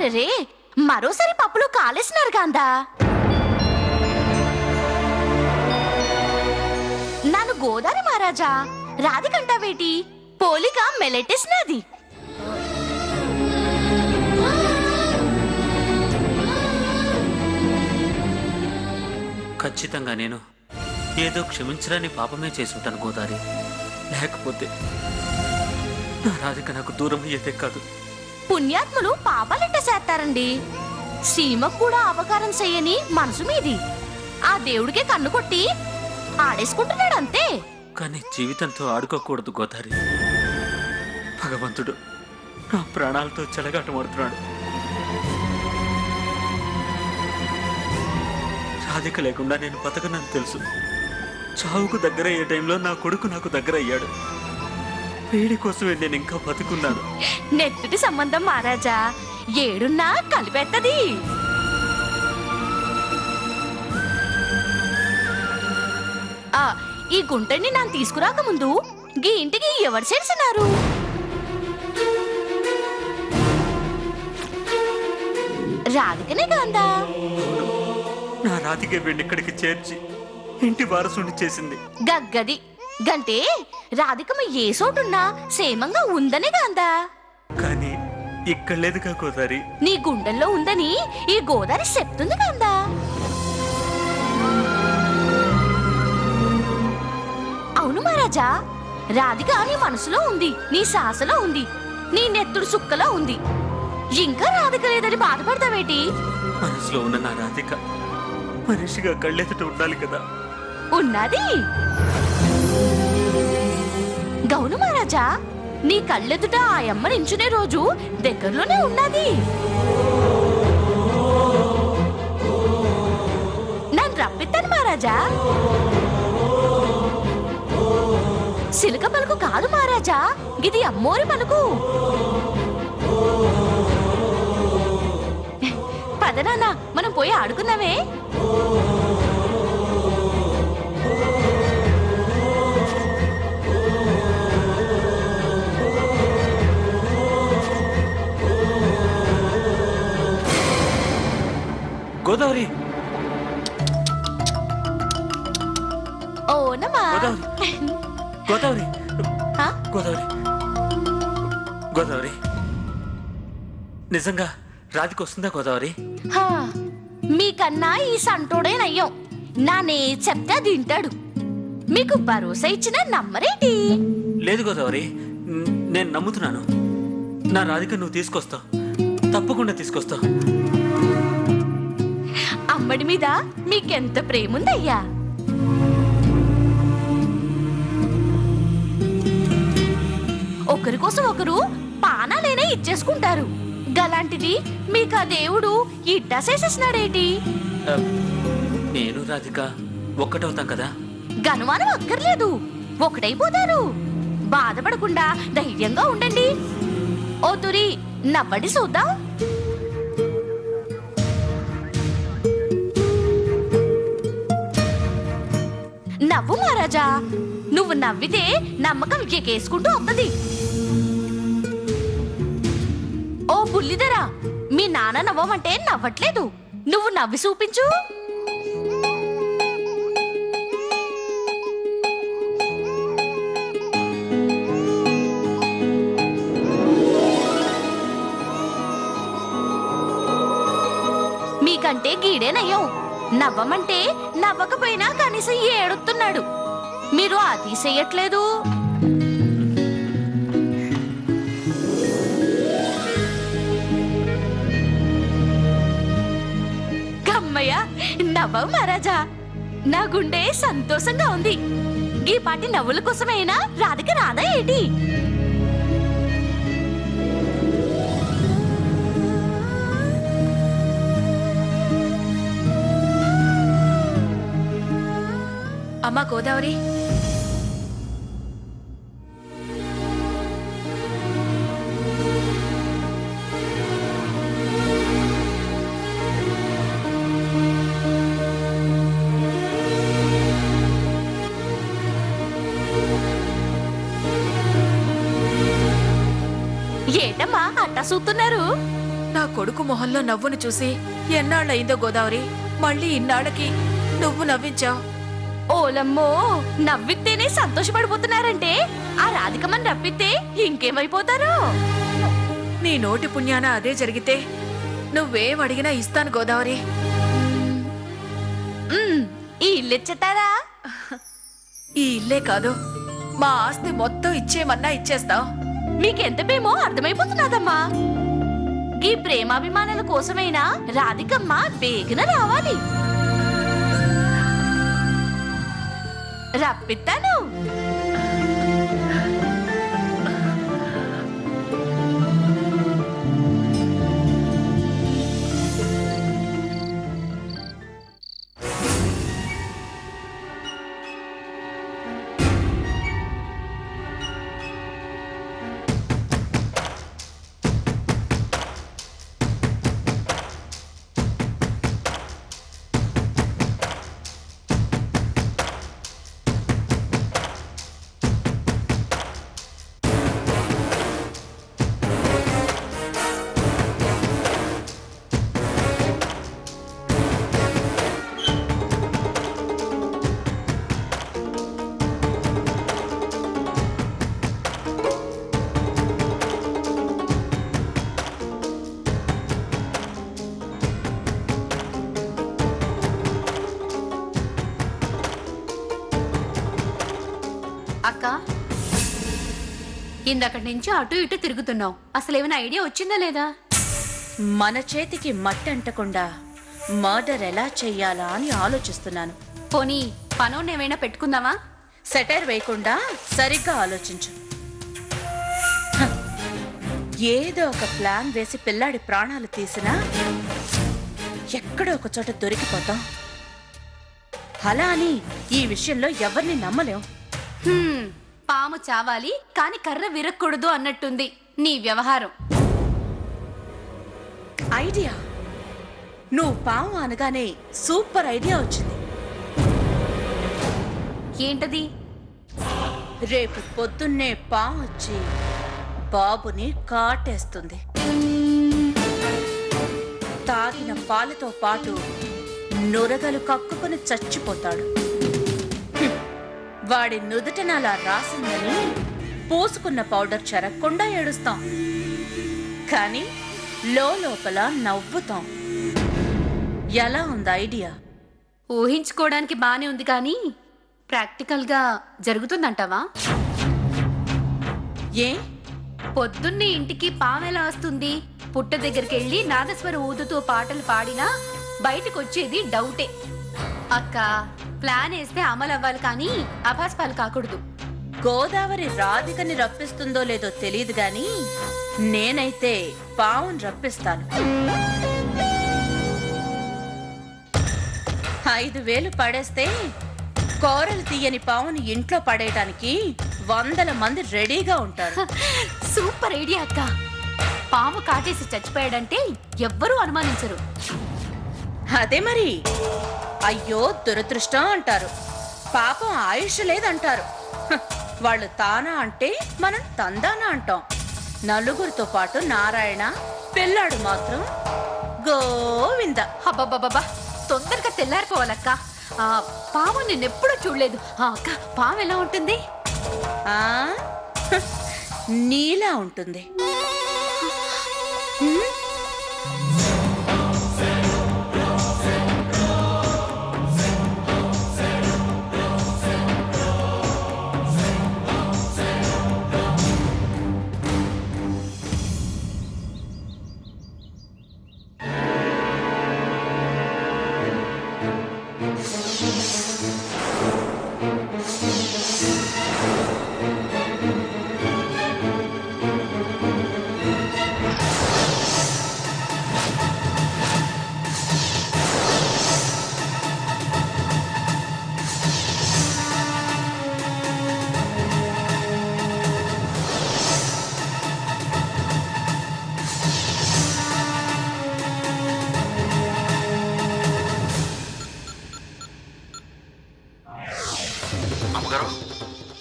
అరెరే, మరోసారి పప్పులో కాలేసినారు కాందా. నాను గోదారి మహారాజా, రాధికంటావేటి? పోలిక మెలెట్టేసినది. ఖచ్చితంగా నేను ఏదో క్షమించరాని పాపమే చేసుంటాను గోదారి. లేకపోతే నా రాధిక నాకు దూరం అయ్యేదే కాదు. పుణ్యాత్ములు పాపాలెట్ట చేస్తారండి? సీమకు కూడా అపకారం చెయ్యని మనసు మీది. ఆ దేవుడికే కన్ను కొట్టి ఆడేసుకుంటున్నాడు అంతే. కానీ జీవితంతో ఆడుకోకూడదు గోదారి. భగవంతుడు నా ప్రాణాలతో చెలగాటమాడుతున్నాడు. రాధిక లేకుండా నేను బతకనని తెలుసు. చావుకు దగ్గర అయ్యే టైంలో నా కొడుకు నాకు దగ్గర అయ్యాడు. వేడి కోసమే నేను ఇంకా బతుకున్నాను. నెత్తుటి సంబంధం మహారాజా ఏడున్నా కలిపెత్తది. ఈ గుంటని ನಾನು తీసుకురాక ముందు గీ ఇంటికి ఎవరు చేసినారు? రాధికనే కాందా? నా రాధికే వీడిని ఇక్కడికి చేర్చి ఇంటి వారసుని చేసింది. గగ్గది గంటే రాధికమ్మ ఏ చోటున్నా క్షేమంగా ఉందనే కాందా? కానీ ఇక్కడ లేదుగా గోదారి. నీ గుండెల్లో ఉందని ఈ గోదారి చెప్తుంది కాందా? అవును మహారాజా, రాధిక నీ మనసులో ఉంది, నీ శ్వాసలో ఉంది, నీ నెత్తుడు సుక్కలో ఉంది. ఇంకా రాధిక లేదని బాధపడతావేటి? మనసులో ఉన్న నా రాధిక మనిషిగా కళ్ళెదుట ఉండాలి కదా. ఉన్నది. గౌను మహారాజా, నీ కళ్ళెదుట ఆ అమ్మ నించునే రోజు దగ్గరలోనే ఉన్నది. నన్ను రప్పిస్తాను మహారాజా. సిలక పలుకు కాదు మహారాజా, ఇది అమ్మోరి పలుకు. పదనాన్న, మనం పోయి ఆడుకుందామే. గోదావరి, ఓనమా గోదావరి, గోదావరి, గోదావరి, నిజంగా రాధిక వస్తుందా గోదావరి? మీకన్నా ఈ సంటోడే నయ్యం. నానే చెప్తే అది వింటాడు. మీకు భరోసా ఇచ్చిన నమ్మరేటి? లేదు గోదావరి, నేను నమ్ముతున్నాను. నా రాధిక నువ్వు తీసుకొస్తావు, తప్పకుండా తీసుకొస్తావు. అమ్మడి మీద మీకెంత ప్రేముందయ్యా. ఒకరి కోసం ఒకరు పానాలేనే ఇచ్చేసుకుంటారు. గలాంటిది మీకు ఆ దేవుడు ఇట్టా చేసేసినాడేటి? నేను రాధిక ఒక్కటవుతాం కదా. గనుమానం అక్కర్లేదు, ఒకటైపోతారు. బాధపడకుండా ధైర్యంగా ఉండండి. ఓ తురి, నవ్వండి చూద్దాం. నవ్వు మహారాజా, నువ్వు నవ్వితే నమ్మకం ఎకేసుకుంటూ వస్తుంది. ఓ బుల్లిదరా, మీ నాన్న నవ్వమంటే నవ్వట్లేదు, నువ్వు నవ్వి చూపించు. మీకంటే గీడేనయ్యం. నవ్వమంటే నవ్వకపోయినా కనీసం ఏడుస్తున్నాడు. మీరు అది చెయ్యట్లేదు. కమ్మయ్య, నవ్వవు మహారాజా. నా గుండె సంతోషంగా ఉంది. ఈ పాటి నవ్వుల కోసమైనా రాధిక రాదా ఏంటి? అమ్మా గోదావరి, ఏటమ్మా అట్టా చూస్తున్నారు? నా కొడుకు మొహంలో నవ్వును చూసి ఎన్నాళ్ళయిందో గోదావరి, మళ్ళీ ఇన్నాళ్ళకి నువ్వు నవ్వించావు. ఓలమ్మో, నవ్వితేనే సంతోషపడిపోతున్నారంటే ఆ రాధికమ్మని రప్పితే ఇంకేమైపోతారు? నీ నోటి పుణ్యాన అదే జరిగితే నువ్వేం అడిగినా ఇస్తాను గోదావరి. ఈ ఇల్లు ఈ ఇల్లే కాదు, మా ఆస్తి మొత్తం ఇచ్చేమన్నా ఇచ్చేస్తావు. మీకెంత ప్రేమో అర్థమైపోతున్నదమ్మా. ఈ ప్రేమాభిమానాల కోసమైనా రాధికమ్మ బేగన రావాలి. రప్పిస్తాను. అక్క, ఇందక్కడి నుంచి అటు ఇటు తిరుగుతున్నావు. అసలేమైనా ఐడియా వచ్చిందా లేదా? మన చేతికి మట్టి అంటకుండా మర్డర్ ఎలా చెయ్యాలా అని ఆలోచిస్తున్నాను. పోనీ పనోన్ని ఏమైనా పెట్టుకుందామా? సెటైర్ వేయకుండా సరిగ్గా ఆలోచించు. హ, ఏదో ఒక ప్లాన్ వేసి పిల్లాడి ప్రాణాలు తీసినా ఎక్కడో ఒక చోట దొరికిపోతాం. అలా అని ఈ విషయంలో ఎవరిని నమ్మలేం. పాము చావాలి కాని కర్ర విరక్కూడదు అన్నట్టుంది నీ వ్యవహారం. ఐడియా, నువ్వు పాము అనగానే సూపర్ ఐడియా వచ్చింది. ఏంటది? రేపు పొద్దున్నే పాము వచ్చి బాబుని కాటేస్తుంది. తాగిన పాలతో పాటు నురగలు కక్కుకొని చచ్చిపోతాడు. వాడి నుదుటనలా రాసిందని పూసుకున్న పౌడర్ చెరక్కుండా ఏడుస్తాం, కానీ లోపల నవ్వుతాం. ఎలా ఉంది ఐడియా? ఊహించుకోవడానికి బానే ఉంది కానీ ప్రాక్టికల్ గా జరుగుతుందంటావా? ఏ పొద్దున్నే ఇంటికి పామెలా వస్తుంది? పుట్ట దగ్గరికి వెళ్ళి నాదస్వర ఊదుతూ పాటలు పాడినా బయటకొచ్చేది డౌటే. అక్క, ప్లాన్ వేస్తే అమలు అవ్వాలి కానీ అభాస్పాలు కాకూడదు. గోదావరి రాధికని రప్పిస్తుందో లేదో తెలియదు గాని నేనైతే పావును రప్పిస్తాను. 5,000 పడేస్తే కూరలు తీయని పావుని ఇంట్లో పడేయటానికి 100 మంది రెడీగా ఉంటారు. సూపర్ ఐడియా అక్క. పాము కాటేసి చచ్చిపోయాడంటే ఎవ్వరూ అనుమానించరు. అదే మరి. అయ్యో దురదృష్టం అంటారు, పాపం ఆయుష్ లేదంటారు. హ, వాళ్ళు తానా అంటే మనం తందానా అంటాం. నలుగురితో పాటు నారాయణ, పిల్లాడు మాత్రం గోవింద. అబ్బబ్బబ్బా, తొందరగా తెల్లారిపోవాలక్క. పాము నిన్నెప్పుడూ చూడలేదు. అక్క, పాము ఎలా ఉంటుంది? ఆ నీలా ఉంటుంది.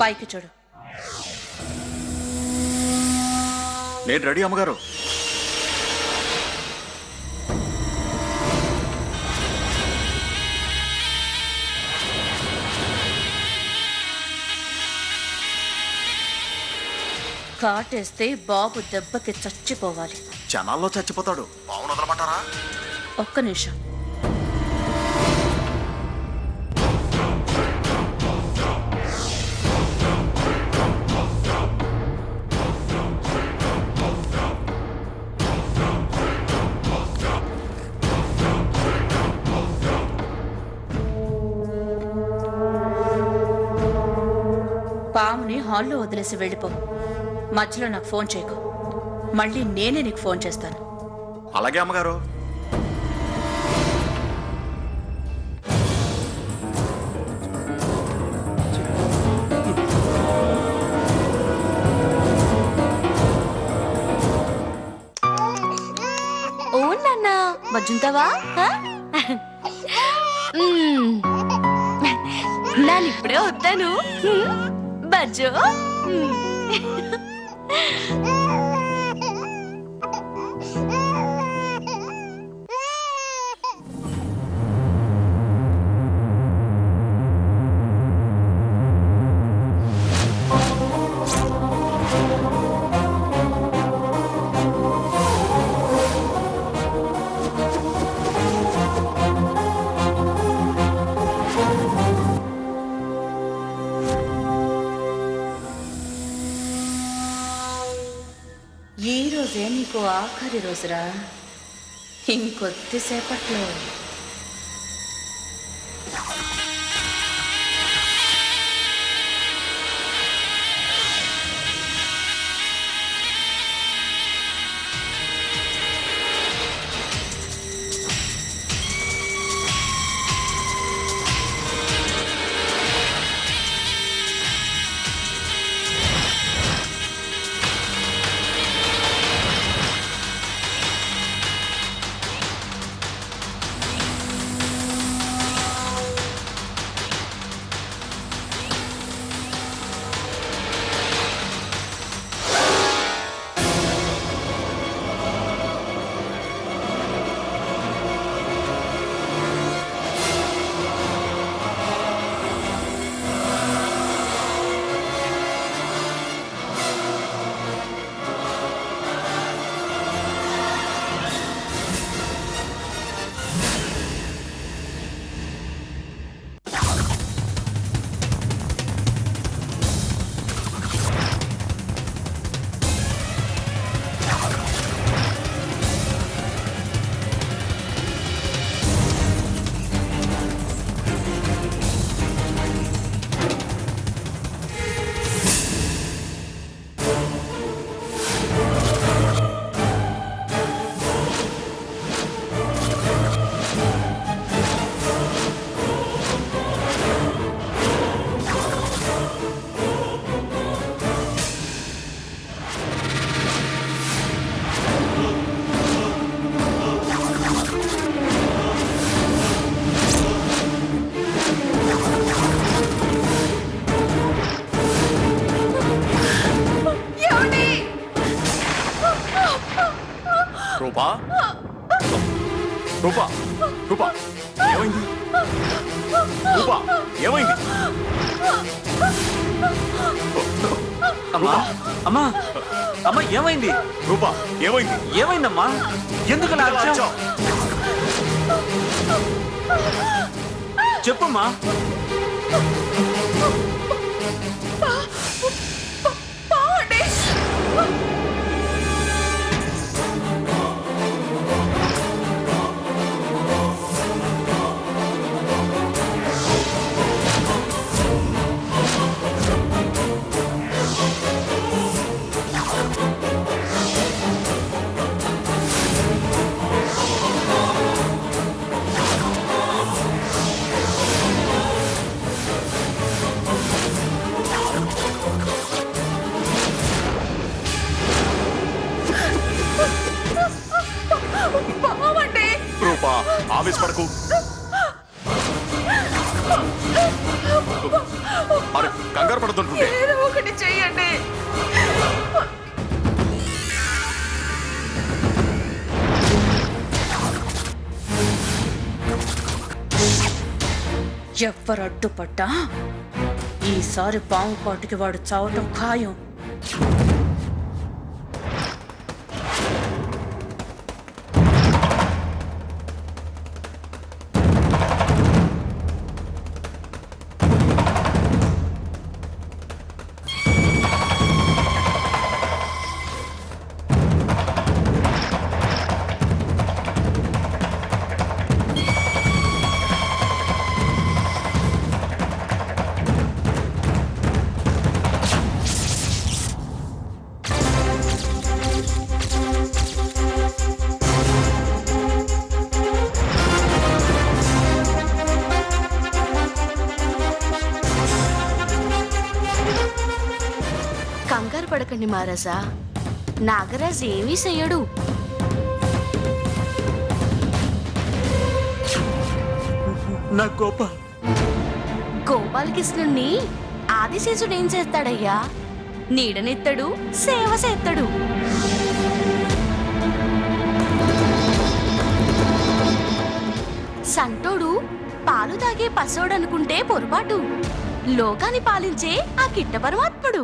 పైకి చూడు. నేను రెడీ అమ్మగారు. కాటేస్తే బాబు దెబ్బకి చచ్చిపోవాలి. జనాల్లో చచ్చిపోతాడు. పావును వదలమంటారా? ఒక్క నిమిషం. పాముని హాల్లో వదిలేసి వెళ్ళిపో. మధ్యలో నాకు ఫోన్ చేయకు. మళ్ళీ నేనే నీకు ఫోన్ చేస్తాను. అలాగే అమ్మగారు. ఓ నాన్న బజ్జుంటావా నేను ఇప్పుడే వస్తాను బజ్జు. ఈ రోజే నీకు ఆఖరి రోజురా. ఇంకొద్దిసేపట్లో రూపా, రూపా, రూపా, ఏమైంది? రూపా, ఏమైంది? అమ్మా అమ్మా అమ్మా ఏమైంది? రూపా, ఏమైంది? ఏమైందమ్మా? ఎందుకు అలా అరిచావ్? చెప్పమ్మా. రూపా, ఆవేశపడకు. అరే కంగారు పడుతుంటుంటే ఏదో ఒకటి చెయ్యండి. ఎవ్వరు అడ్డుపడ్డా ఈసారి పాము పాటుకి వాడు చావటం ఖాయం. కంగారు పడకండి మహారాజా, నాగరాజ్ ఏమీ చెయ్యడు. నా గోపాల్ గోపాలకృష్ణుణ్ణి ఆదిశేషుడు ఏం చేస్తాడయ్యా? నీడనెత్తడు, సేవ చేస్తాడు. సంటోడు పాలు తాగే పసోడు అనుకుంటే పొరపాటు. లోకాన్ని పాలించే ఆ కిట్ట పరమాత్ముడు.